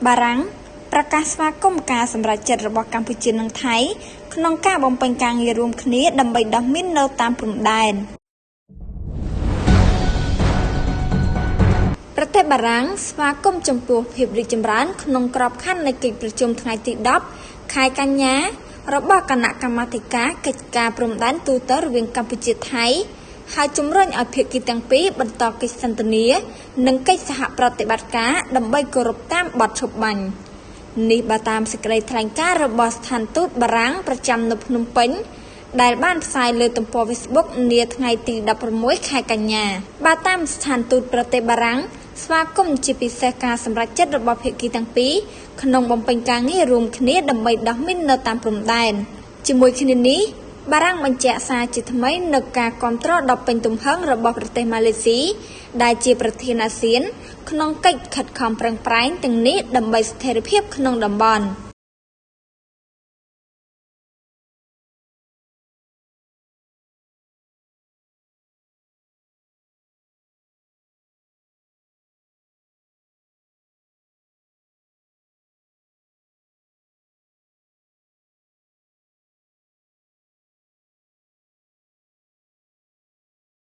បារាំងប្រកាសស្វាគមន៍ការសម្រេចចិត្តរបស់កម្ពុជានិងថៃក្នុងការបំពេញការងាររួមគ្នាដើម្បីដោះមីននៅតាមព្រំដែនប្រទេសបារាំងស្វាគមន៍ចំពោះភាពរីកចម្រើនក្នុងក្របខ័ណ្ឌនៃកិច្ចប្រជុំថ្ងៃទី10ខែកញ្ញារបស់គណៈកម្មាធិការកិច្ចការព្រំដែនទូទៅរវាងកម្ពុជាថៃហើយជំរុញឲ្យភាគីទាំងពីរបន្តកិច្ចសន្ទនានិងកិច្ចសហប្រតិបត្តិការដើម្បីគោរពតាមបទឈប់បាញ់នេះបើតាមសេចក្តីថ្លែងការណ៍របស់ស្ថានទូតបារាំងប្រចាំនៅភ្នំពេញដែលបានផ្សាយលើទំព័រ Facebook នាថ្ងៃទី16ខែកញ្ញាបើតាមស្ថានទូតប្រទេសបារាំងស្វាគមន៍ជាពិសេសការសម្រេចចិត្តរបស់ភាគីទាំងពីរក្នុងបំពេញការងាររួមគ្នាដើម្បីដោះមីននៅតាមព្រំដែនជាមួយគ្នានេះបារាំងបញ្ជាក់សារជាថ្មីនៅការគាំទ្រដល់ពេញទំហឹងរបស់ប្រទេសម៉ាឡេស៊ីដែលជាប្រធានអាស៊ានក្នុងកិច្ចខិតខំប្រឹងប្រែងទាំងនេះដើម្បីស្ថិរភាពក្នុងតំបន់។